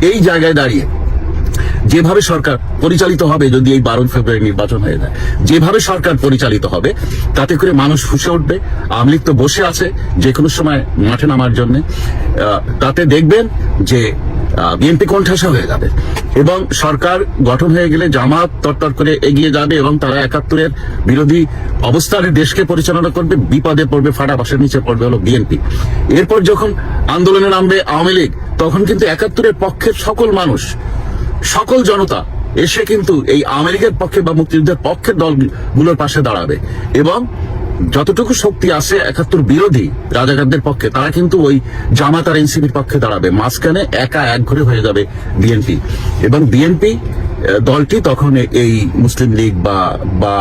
এই জায়গায় দাঁড়িয়ে যেভাবে সরকার পরিচালিত হবে, যদি এই 12 ফেব্রুয়ারি নির্বাচন হয়ে যায়, যেভাবে সরকার পরিচালিত হবে তাতে করে মানুষ ফুঁসে উঠবে। আওয়ামী লীগ তো বসে আছে যে কোনো সময় মাঠে নামার জন্য। তাতে দেখবেন যে বিএনপি কোণঠাসা হয়ে যাবে এবং সরকার গঠন হয়ে গেলে জামাত তরতর করে এগিয়ে যাবে এবং তারা 71-এর বিরোধী অবস্থানে দেশকে পরিচালনা করবে। বিপদে পড়বে, ফাটা বাসের নিচে পড়বে হলো বিএনপি। এরপর যখন আন্দোলনে নামবে আওয়ামী লীগ, তখন কিন্তু 71-এর পক্ষের সকল মানুষ, সকল জনতা এসে কিন্তু এই আওয়ামী লীগের পক্ষে বা মুক্তিযুদ্ধের পক্ষের দলগুলোর পাশে দাঁড়াবে এবং যতটুকু শক্তি আছে 71 বিরোধী রাজাকারদের পক্ষে, তারা কিন্তু ওই জামাত আর এনসিপির পক্ষে দাঁড়াবে। মাঝখানে একা একঘরে হয়ে যাবে বিএনপি এবং বিএনপি দলটি তখন এই মুসলিম লীগ বা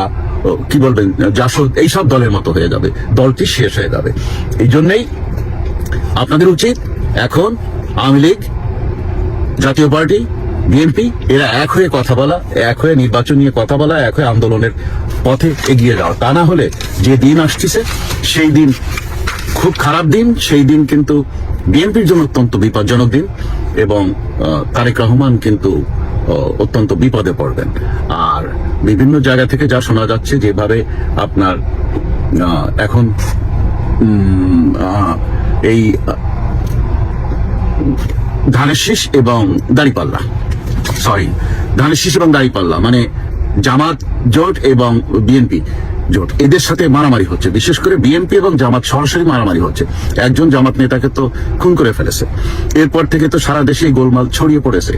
কি বলবেন জাসদ এইসব দলের মতো হয়ে যাবে, দলটি শেষ হয়ে যাবে। এই জন্যই আপনাদের উচিত এখন আওয়ামী লীগ, জাতীয় পার্টি, বিএনপি এরা এক হয়ে কথা বলা, এক হয়ে নির্বাচন নিয়ে কথা বলা, এক হয়ে আন্দোলনের পথে এগিয়ে যাওয়া। তা না হলে যে দিন আসছে সেই দিন খুব খারাপ দিন, সেই দিন কিন্তু বিএনপির জন্য অত্যন্ত বিপজ্জনক দিন এবং তারেক রহমান কিন্তু অত্যন্ত বিপদে পড়বেন। আর বিভিন্ন জায়গা থেকে যা শোনা যাচ্ছে, যেভাবে আপনার এখন এই ধানের শীষ এবং দাঁড়িপাল্লা মানে জামাত জোট এবং বিএনপি জোট, এদের সাথে মারামারি হচ্ছে। বিশেষ করে বিএনপি এবং জামাত সরাসরি মারামারি হচ্ছে। একজন জামাত নেতাকে তো খুন করে ফেলেছে, এরপর থেকে তো সারা দেশে গোলমাল ছড়িয়ে পড়েছে।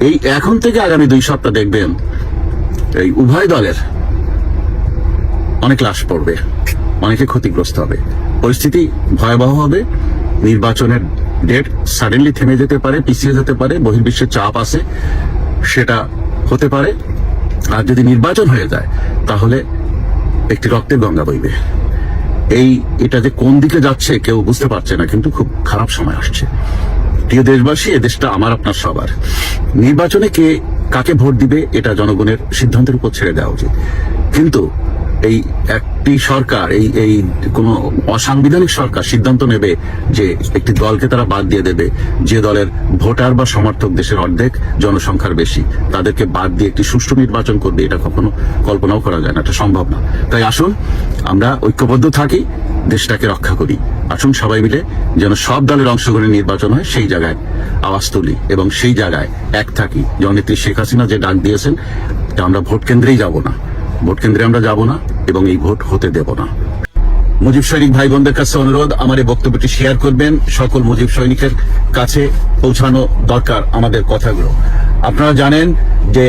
এই এখন থেকে আগামী 2 সপ্তাহ দেখবেন এই উভয় দলের অনেক লাশ পড়বে, অনেকে ক্ষতিগ্রস্ত হবে, পরিস্থিতি ভয়াবহ হবে। নির্বাচনের ডেট সাডেনলি থেমে যেতে পারে, পিছিয়ে যেতে পারে, বহির্বিশ্বের চাপ আছে, সেটা হতে পারে। আর যদি নির্বাচন হয়ে যায় তাহলে একটি রক্তের গঙ্গা বইবে। এটা যে কোন দিকে যাচ্ছে কেউ বুঝতে পারছে না, কিন্তু খুব খারাপ সময় আসছে। প্রিয় দেশবাসী, এ দেশটা আমার আপনার সবার। নির্বাচনে কে কাকে ভোট দিবে এটা জনগণের সিদ্ধান্তের উপর ছেড়ে দেওয়া উচিত। কিন্তু এই একটি সরকার, এই কোন অসাংবিধানিক সরকার সিদ্ধান্ত নেবে যে একটি দলকে তারা বাদ দিয়ে দেবে, যে দলের ভোটার বা সমর্থক দেশের অর্ধেক জনসংখ্যার বেশি, তাদেরকে বাদ দিয়ে একটি সুষ্ঠু নির্বাচন করবে, এটা কখনো কল্পনাও করা যায় না, এটা সম্ভব না। তাই আসুন আমরা ঐক্যবদ্ধ থাকি, দেশটাকে রক্ষা করি। আসুন সবাই মিলে যেন সব দলের অংশগ্রহণে নির্বাচন হয় সেই জায়গায় আওয়াজ তুলি এবং সেই জায়গায় এক থাকি। জননেত্রী শেখ হাসিনা যে ডাক দিয়েছেন, আমরা ভোট কেন্দ্রেই যাব না, ভোট কেন্দ্রে আমরা যাব না এবং এই ভোট হতে দেব না। মুজিব সৈনিক ভাই বোনদের কাছে অনুরোধ, আমার এই বক্তব্যটি শেয়ার করবেন। সকল মুজিব সৈনিকের কাছে পৌঁছানো দরকার আমাদের কথাগুলো। আপনারা জানেন যে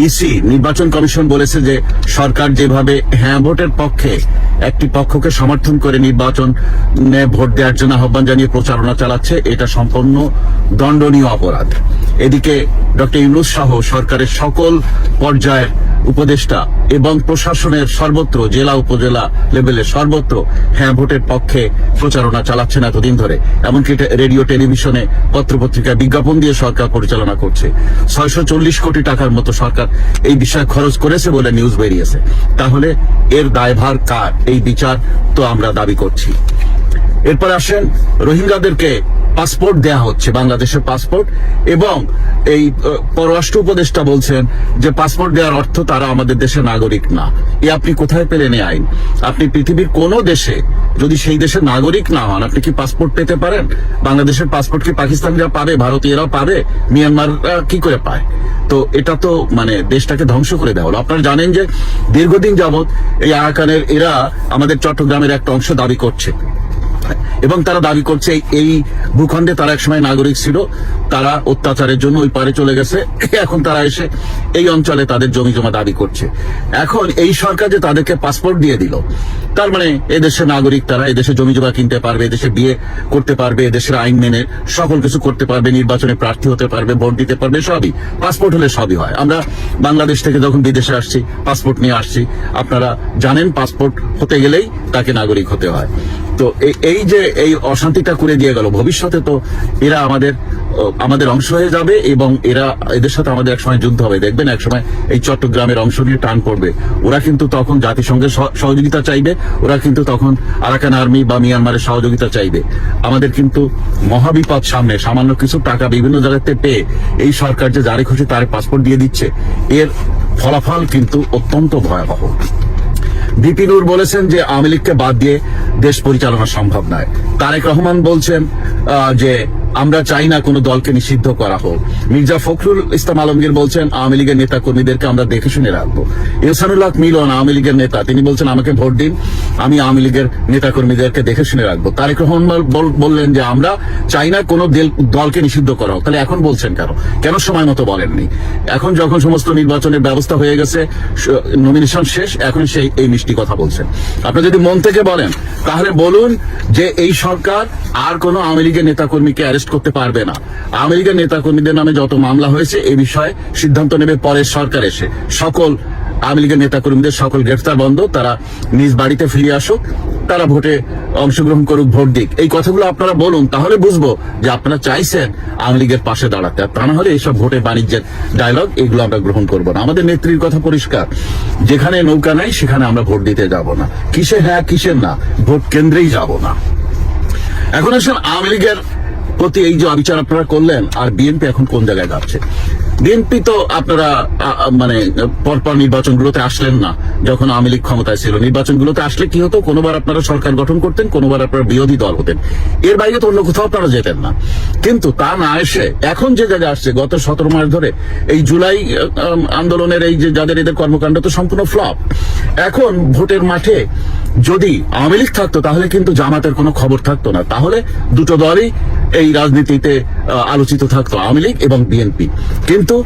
ইসি নির্বাচন কমিশন বলেছে যে সরকার যেভাবে হ্যাঁ ভোটের পক্ষে একটি পক্ষকে সমর্থন করে নির্বাচনে ভোট দেওয়ার জন্য আহ্বান জানিয়ে প্রচারণা চালাচ্ছে, এটা সম্পূর্ণ দণ্ডনীয় অপরাধ। এদিকে ডক্টর ইউনূস সহ সরকারের সকল পর্যায়ের উপদেষ্টা এবং প্রশাসনের সর্বত্র, জেলা উপজেলা লেভেলে সর্বত্র হ্যাঁ ভোটের পক্ষে প্রচারণা চালাচ্ছেন এতদিন ধরে। এমনকি রেডিও, টেলিভিশনে, পত্রপত্রিকায় বিজ্ঞাপন দিয়ে সরকার পরিচালনা করছে। 640 কোটি টাকার মতো সরকার এই বিষয়ে খরচ করেছে বলে নিউজ বেরিয়েছে। তাহলে এর দায়ভার কার? এই বিচার তো আমরা দাবি করছি। এরপর আসেন, রোহিঙ্গাদেরকে পাসপোর্ট দেয়া হচ্ছে, বাংলাদেশের পাসপোর্ট, এবং এই পররাষ্ট্র উপদেষ্টা বলছেন যে পাসপোর্ট দেওয়ার অর্থ তারা আমাদের দেশের নাগরিক না। আপনি কোথায় পেলেন এই আইন? আপনি পৃথিবীর কোন দেশে যদি সেই দেশের নাগরিক না হন, আপনি কি পাসপোর্ট পেতে পারেন? বাংলাদেশের পাসপোর্ট কি পাকিস্তানিরা পাবে, ভারতীয়রাও পাবে, মিয়ানমাররা কি করে পায়? তো এটা তো মানে দেশটাকে ধ্বংস করে দেওয়া হলো। আপনারা জানেন যে দীর্ঘদিন যাবৎ এই আরাকানের এরা আমাদের চট্টগ্রামের একটা অংশ দাবি করছে এবং তারা দাবি করছে এই ভূখণ্ডে তারা একসময় নাগরিক ছিল, তারা অত্যাচারের জন্য ওই পারে চলে গেছে, এখন তারা এসে এই অঞ্চলে তাদের জমি জমা দাবি করছে। এখন এই সরকার যে তাদেরকে পাসপোর্ট দিয়ে দিল, তার মানে এদেশের নাগরিক তারা, এদেশে জমি জমা কিনতে পারবে, এদেশে বিয়ে করতে পারবে, এদেশের আইন মেনে সকল কিছু করতে পারবে, নির্বাচনে প্রার্থী হতে পারবে, ভোট দিতে পারবে, সবই পাসপোর্ট হলে সবই হয়। আমরা বাংলাদেশ থেকে যখন বিদেশে আসছি পাসপোর্ট নিয়ে আসছি, আপনারা জানেন পাসপোর্ট হতে গেলেই তাকে নাগরিক হতে হয়। তো এই যে এই অশান্তিটা করে দিয়ে গেল, ভবিষ্যতে তো এরা আমাদের অংশ হয়ে যাবে এবং এদের সাথে আমাদের একসময় যুদ্ধ হবে। দেখবেন একসময় এই চট্টগ্রামের অংশ নিয়ে টান পড়বে, ওরা কিন্তু তখন জাতিসংঘের সহযোগিতা চাইবে, ওরা কিন্তু তখন আরাকান আর্মি বা মিয়ানমারের সহযোগিতা চাইবে। আমাদের কিন্তু মহাবিপদ সামনে। সামান্য কিছু টাকা বিভিন্ন জায়গাতে পেয়ে এই সরকার যে যারে খুশি তার পাসপোর্ট দিয়ে দিচ্ছে, এর ফলাফল কিন্তু অত্যন্ত ভয়াবহ। ভিপি নূর বলেছেন যে আওয়ামী লীগকে বাদ দিয়ে দেশ পরিচালনা সম্ভব নয়। তারেক রহমান বলছেন যে আমরা চাই না কোনো দলকে নিষিদ্ধ করা হোক। মির্জা ফখরুল ইসলাম আলমগীর বলছেন আওয়ামী লীগের নেতা কর্মীদেরকে আমরা দেখে শুনে রাখবো। ইহসানুল্লাহ মিলন আওয়ামী লীগের নেতা, তিনি বলছেন আমাকে ভোট দিন, আমি আওয়ামী লীগের নেতা কর্মীদেরকে দেখে শুনে রাখবো। তারেক রহমান বললেন যে আমরা চাই না কোনো দলকে নিষিদ্ধ করা হোক। তাহলে এখন বলছেন কেন সময় মতো বলেননি? এখন যখন সমস্ত নির্বাচনের ব্যবস্থা হয়ে গেছে, নমিনেশন শেষ, এখন সেই এই মিষ্টি কথা বলছেন। আপনি যদি মন থেকে বলেন তাহলে বলুন যে এই সরকার আর কোনো আওয়ামী লীগের নেতাকর্মীকে অ্যারেস্ট করতে পারবে না। আওয়ামী লীগের নেতাকর্মীদের নামে যত মামলা হয়েছে এই বিষয়ে সিদ্ধান্ত নেবে পরের সরকার এসে। সকল আওয়ামী লীগের নেতাকর্মীদের সকল গ্রেফতার বন্ধ, তারা নিজ বাড়িতে ফিরে আসুক, তারা ভোটে অংশগ্রহণ করুক, ভোট দিক। এই কথাগুলো আপনারা বলুন, তাহলে বুঝবো যে আপনারা চাইছেন আওয়ামী লীগের পাশে দাঁড়াতে। আর তা না হলে এইসব ভোটে বাণিজ্যের ডায়লগ এগুলো আমরা গ্রহণ করবো না। আমাদের নেত্রীর কথা পরিষ্কার, যেখানে নৌকা নাই সেখানে আমরা ভোট দিতে যাব না। কিসে হ্যাঁ কিসের না, ভোট কেন্দ্রেই যাব না। এখন আসেন আওয়ামী লীগের প্রতি এই যে অবিচার আপনারা করলেন, আর বিএনপি এখন কোন জায়গায় যাচ্ছে। বিএনপি তো আপনারা মানে পরপর নির্বাচনগুলোতে আসলেন না। যখন আওয়ামী লীগ ক্ষমতায় ছিল, নির্বাচনগুলোতে আসলে কি হতো, কোনোবার আপনারা সরকার গঠন করতেন, কোনোবার আপনারা বিরোধী দল হতেন, এর বাইরে তো অন্য কোথাও আপনারা যেতেন না। কিন্তু তা না এসে এখন যে জায়গায় আসছে, গত 17 মাস ধরে এই জুলাই আন্দোলনের এই যে যাদের এদের কর্মকাণ্ড তো সম্পূর্ণ ফ্লপ। এখন ভোটের মাঠে যদি আওয়ামী লীগ থাকতো তাহলে কিন্তু জামাতের কোনো খবর থাকতো না, তাহলে দুটো দলই এই রাজনীতিতে আলোচিত থাকতো, আওয়ামী লীগ এবং বিএনপি। কিন্তু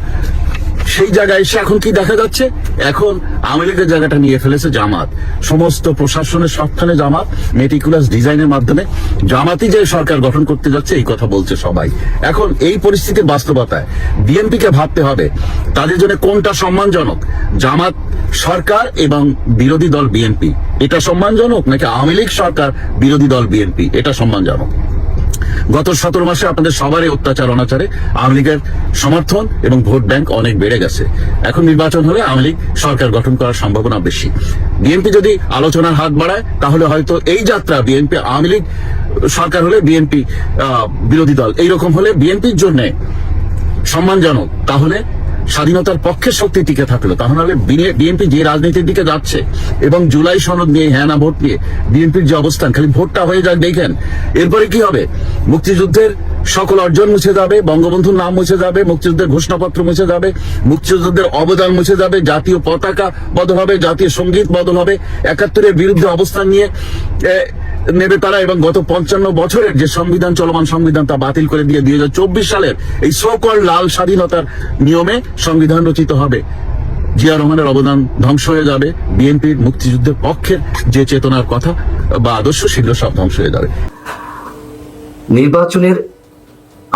সেই জায়গায় এসে এখন কি দেখা যাচ্ছে, এখন আওয়ামী লীগের জায়গাটা নিয়ে ফেলেছে জামাত। সমস্ত প্রশাসনের সবখানে জামাত, মেটিকুলাস ডিজাইনের মাধ্যমে জামাতই যে সরকার গঠন করতে যাচ্ছে এই কথা বলছে সবাই। এখন এই পরিস্থিতির বাস্তবতায় বিএনপিকে ভাবতে হবে তাদের জন্য কোনটা সম্মানজনক, জামাত সরকার এবং বিরোধী দল বিএনপি এটা সম্মানজনক, নাকি আওয়ামী লীগ সরকার বিরোধী দল বিএনপি এটা সম্মানজনক। গত 17 মাসে আপনাদের সবারই অত্যাচার অনাচারে আওয়ামী লীগের সমর্থন এবং ভোট ব্যাংক অনেক বেড়ে গেছে। এখন নির্বাচন হলে আওয়ামী লীগ সরকার গঠন করার সম্ভাবনা বেশি। বিএনপি যদি আলোচনার হাত বাড়ায় তাহলে হয়তো এই যাত্রা বিএনপি আওয়ামী লীগ সরকার হলে বিএনপি বিরোধী দল এইরকম হলে বিএনপির জন্য সম্মানজনক, তাহলে স্বাধীনতার পক্ষের শক্তি টিকে থাকলো। তাহলে বিএনপি যে রাজনীতির দিকে যাচ্ছে এবং জুলাই সনদ নিয়ে হ্যাঁ না ভোট নিয়ে বিএনপির যে অবস্থান, খালি ভোটটা হয়ে যাক দেখেন, এরপরে কি হবে, মুক্তিযুদ্ধের সকল অর্জন মুছে যাবে, বঙ্গবন্ধুর নাম মুছে যাবে, মুক্তিযুদ্ধের ঘোষণাপত্র মুছে যাবে, মুক্তিযুদ্ধের অবদান মুছে যাবে, জাতীয় পতাকা বদল হবে, জাতীয় সঙ্গীত বদল হবে, 71-এর বিরুদ্ধে অবস্থান নিয়ে নেবে তারা, এবং গত 55 বছরের যে সংবিধান, চলমান সংবিধান, তা বাতিল করে দিয়ে 2024 সালের এই সকল লাল স্বাধীনতার নিয়মে সংবিধান রচিত হবে। জিয়া রহমানের অবদান ধ্বংস হয়ে যাবে, বিএনপির মুক্তিযুদ্ধের পক্ষের যে চেতনার কথা বা আদর্শ সেগুলো সব ধ্বংস হয়ে যাবে। নির্বাচনের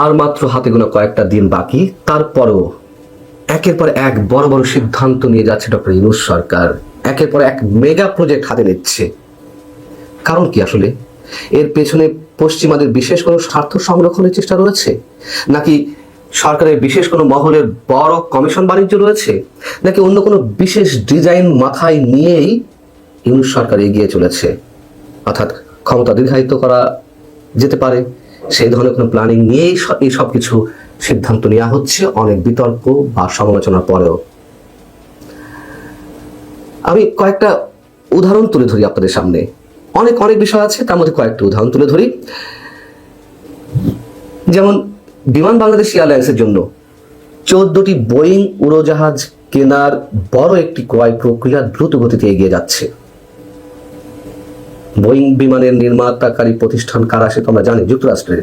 আর মাত্র হাতে গোনা কয়েকটা দিন বাকি, তারপরেও একের পর এক বড় বড় সিদ্ধান্ত নিয়ে যাচ্ছে ডক্টর ইউনূস সরকার, একের পর এক মেগা প্রজেক্ট হাতে নিচ্ছে। কারণ কি আসলে? এর পেছনে পশ্চিমাদের বিশেষ কোনো স্বার্থ সংরক্ষণের চেষ্টা রয়েছে, নাকি সরকারের বিশেষ কোনো মহলের বড় কমিশন বাণিজ্য রয়েছে, নাকি অন্য কোনো বিশেষ ডিজাইন মাথায় নিয়েই ইউনূস সরকার এগিয়ে চলেছে? অর্থাৎ ক্ষমতা দীর্ঘায়িত করা যেতে পারে সেই ধরনের কোনো প্ল্যানিং নিয়েই এই সব কিছু সিদ্ধান্ত নেওয়া হচ্ছে, অনেক বিতর্ক বা সমালোচনার পরেও। আমি কয়েকটা উদাহরণ তুলে ধরি আপনাদের সামনে। অনেক বিষয় আছে, তার মধ্যে কয়েকটা উদাহরণ তুলে ধরি। যেমন বিমান বাংলাদেশ এয়ারলাইন্সের জন্য 14টি বোয়িং উড়োজাহাজ কেনার বড় একটি ক্রয় প্রক্রিয়া দ্রুত গতিতে এগিয়ে যাচ্ছে। বোয়িং বিমানের নির্মাতাকারী প্রতিষ্ঠান কারা সে তোমরা জানি, যুক্তরাষ্ট্রের।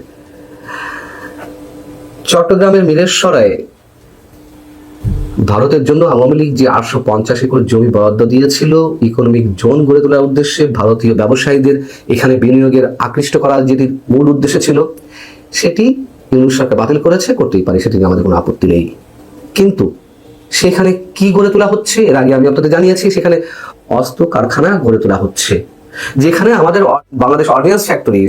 চট্টগ্রামের মিরেশ্বরায় ভারতের জন্য আওয়ামী লীগ যে 850 একর জমি বরাদ্দ দিয়েছিল ইকোনমিক জোন গড়ে তোলার উদ্দেশ্যে, ভারতীয় ব্যবসায়ীদের এখানে বিনিয়োগের আকৃষ্ট করার যেটি মূল উদ্দেশ্য ছিল, সেটি ইউনূস সরকার বাতিল করেছে, করতেই পারে, সেটি নিয়ে আমাদের কোনো আপত্তি নেই। কিন্তু সেখানে কি গড়ে তোলা হচ্ছে? এর আগে আমি আপনাদের জানিয়েছি, সেখানে অস্ত্র কারখানা গড়ে তোলা হচ্ছে। যেখানে আমাদের বাংলাদেশ অর্ডিন্যান্স ফ্যাক্টরি,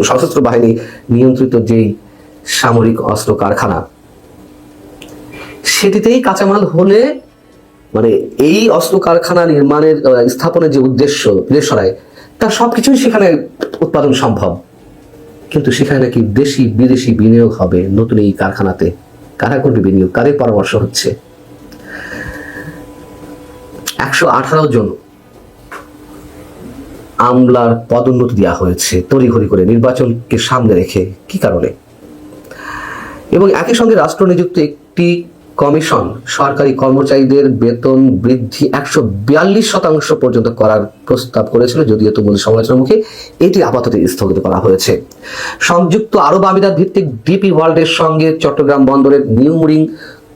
সশস্ত্র বাহিনী নিয়ন্ত্রিত যেই সামরিক অস্ত্র কারখানা, সেটিতেই কাঁচামাল হলে মানে এই অস্ত্র কারখানা নির্মাণের স্থাপনের যে উদ্দেশ্য বিদেশরায়, তার সবকিছুই সেখানে উৎপাদন সম্ভব। কিন্তু সেখানে নাকি দেশি বিদেশি বিনিয়োগ হবে নতুন এই কারখানাতে। কারা করবে বিনিয়োগ? কাদের পরামর্শ হচ্ছে? 118 জন আমলার পদোন্নতি দেওয়া হয়েছে তড়িঘড়ি করে নির্বাচনকে সামনে রেখে। কি কারণে? এবং একই সঙ্গে রাষ্ট্র নিযুক্ত একটি কমিশন সরকারি কর্মচারীদের বেতন বৃদ্ধি 142% পর্যন্ত করার প্রস্তাব করেছিল, যদিও তুমুল সমালোচনার মুখে এটি আপাতত স্থগিত করা হয়েছে। সংযুক্ত আরব আমিরাত ভিত্তিক ডিপি ওয়ার্ল্ডের সঙ্গে চট্টগ্রাম বন্দরের নিউ মুরিং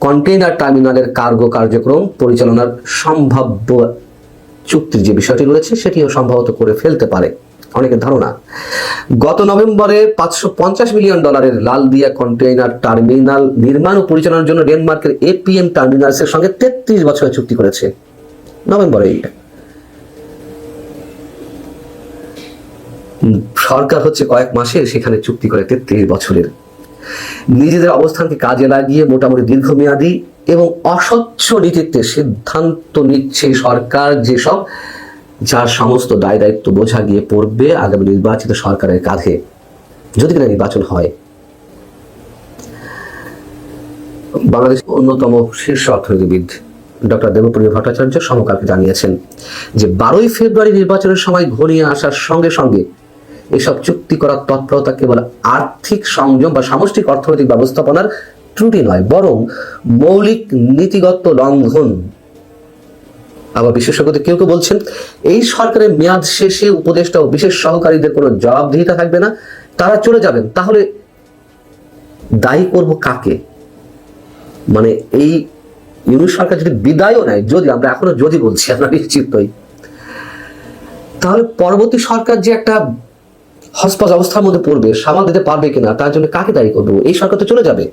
কন্টেইনার টার্মিনালের কার্গো কার্যক্রম পরিচালনার সম্ভাব্য চুক্তির যে বিষয়টি রয়েছে, সেটিও সম্ভবত করে ফেলতে পারে অনেকের ধারণা। গত নভেম্বরে $550 মিলিয়ন লালদিয়া কন্টেইনার টার্মিনাল নির্মাণ ও পরিচালনার জন্য ডেনমার্কের এপিএম টার্মিনালসের সঙ্গে 33 বছরের চুক্তি করেছে। নভেম্বরে সরকার হচ্ছে কয়েক মাসে সেখানে চুক্তি করে 33 বছরের। নিজেদের অবস্থানকে কাজে লাগিয়ে মোটামুটি দীর্ঘমেয়াদী এবং অস্বচ্ছ নীতিতে সিদ্ধান্ত নিচ্ছে সরকার, যেসব যার সমস্ত দায় দায়িত্ব বোঝা গিয়ে পড়বে আগামী নির্বাচিত সরকারের কাঁধে, যদি কিনা নির্বাচন হয়। বাংলাদেশের অন্যতম শীর্ষ অর্থনীতিবিদ ডক্টর দেবপ্রিয় ভট্টাচার্য সমকালকে জানিয়েছেন যে 12ই ফেব্রুয়ারি নির্বাচনের সময় ঘনিয়ে আসার সঙ্গে সঙ্গে এসব চুক্তি করার তৎপরতা কেবল আর্থিক সংযম বা সামষ্টিক অর্থনৈতিক ব্যবস্থাপনার ত্রুটি নয়, বরং মৌলিক নীতিগত লঙ্ঘন। আবার বিশেষজ্ঞদের কেউ কেউ বলছেন, এই সরকারের মেয়াদ শেষে উপদেষ্টা ও বিশেষ সহকারীদের কোনো জবাবদিহিতা থাকবে না, তারা চলে যাবেন। তাহলে দায়ী করব কাকে? মানে এই ইউনূস সরকার যদি বিদায়ও নেয়, যদি আমরা এখনো যদি বলছি, আমরা নিশ্চিত নই, তাহলে পরবর্তী সরকার যে একটা হসপস অবস্থার মধ্যে পড়বে, সামাল দিতে পারবে কিনা, তার জন্য কাকে দায়ী করবো? এই সরকার তো চলে যাবে।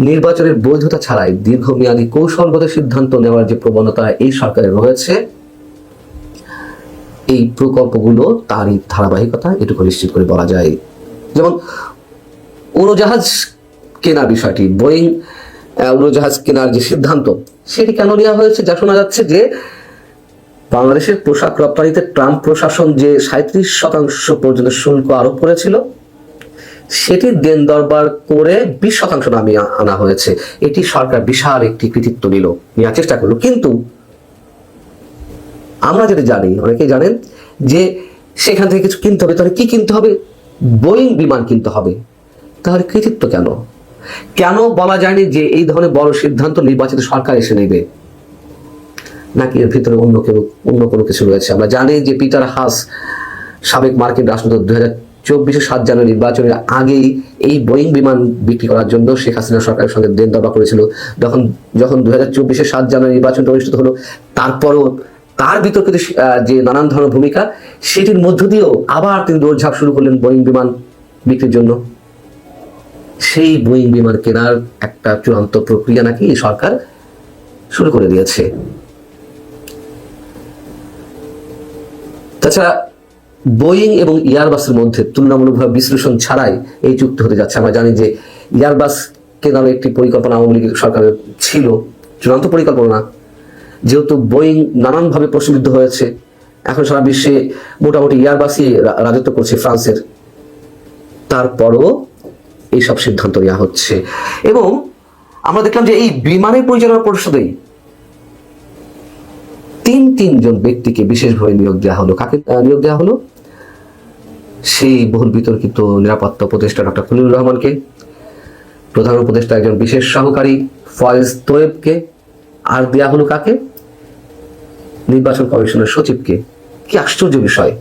নির্বাচনের বৈধতা ছাড়াই দীর্ঘমেয়াদী কৌশলগত সিদ্ধান্ত নেওয়ার যে প্রবণতা এই সরকারের রয়েছে, এই প্রকল্পগুলো তারই ধারাবাহিকতা, এটুকু নিশ্চিত করে বলা যায়। যেমন উড়োজাহাজ কেনার বিষয়টি, বোয়িং উড়োজাহাজ কেনার যে সিদ্ধান্ত, সেটি কেন নেওয়া হয়েছে? যা শোনা যাচ্ছে যে বাংলাদেশের পোশাক রপ্তানিতে ট্রাম্প প্রশাসন যে 37% পর্যন্ত শুল্ক আরোপ করেছিল, সেটির দেন দরবার করে 20% নামিয়ে আনা হয়েছে। এটি সরকার বিশাল একটি কৃতিত্ব নিল, নেওয়ার চেষ্টা করলো। কিন্তু আমরা যেটা জানি, অনেকেই জানেন যে সেখান থেকে কিছু কিনতে হবে। তাহলে কি কিনতে হবে? বোয়িং বিমান কিনতে হবে। তাহলে কৃতিত্ব কেন? কেন বলা যায়নি যে এই ধরনের বড় সিদ্ধান্ত নির্বাচিত সরকার এসে নেবে, নাকি এর ভিতরে অন্য কোনো কিছু রয়েছে? আমরা জানি যে পিটার হাস, সাবেক মার্কিন রাষ্ট্রদূত, 2024 7 জানুয়ারি নির্বাচনের আগেই এই বোয়িং বিমান বিক্রি করার জন্য শেখ হাসিনা সরকারের সঙ্গে দেন দরবার করেছিল। যখন 2024 7 জানুয়ারি নির্বাচনটা অনুষ্ঠিত হলো, তারপরও তার বিতর্কিত যে নানান ধরনের ভূমিকা, সেটির মধ্য দিয়েও আবার তিনি দৌড়ঝাঁপ শুরু করলেন বোয়িং বিমান বিক্রির জন্য। সেই বোয়িং বিমান কেনার একটা চূড়ান্ত প্রক্রিয়া নাকি এই সরকার শুরু করে দিয়েছে। তাছাড়া বোয়িং এবং এয়ারবাসের মধ্যে তুলনামূলকভাবে বিশ্লেষণ ছাড়াই এই চুক্তি হতে যাচ্ছে। আমরা জানি যে এয়ারবাস কেনার একটি পরিকল্পনা আওয়ামী লীগের সরকারের ছিল, চূড়ান্ত পরিকল্পনা। যেহেতু বোয়িং নানানভাবে প্রশ্নবিদ্ধ হয়েছে, এখন সারা বিশ্বে মোটামুটি এয়ারবাসই রাজত্ব করছে ফ্রান্সের, তারপরও এইসব সিদ্ধান্ত নেওয়া হচ্ছে। এবং আমরা দেখলাম যে এই বিমানের পরিচালনা পরিষদেই তিনজন ব্যক্তিকে বিশেষভাবে নিয়োগ দেওয়া হলো। কাকে নিয়োগ দেওয়া হলো? সেই বহুল বিতর্কিত নিরাপত্তা উপদেষ্টা ডক্টর খলিলুর রহমানকে, প্রধান উপদেষ্টা একজন বিশেষ সহকারী ফয়েজ তোয়েবকে, আর দেওয়া হলো কাকে? নির্বাচন কমিশনের সচিবকে। কি আশ্চর্য বিষয়!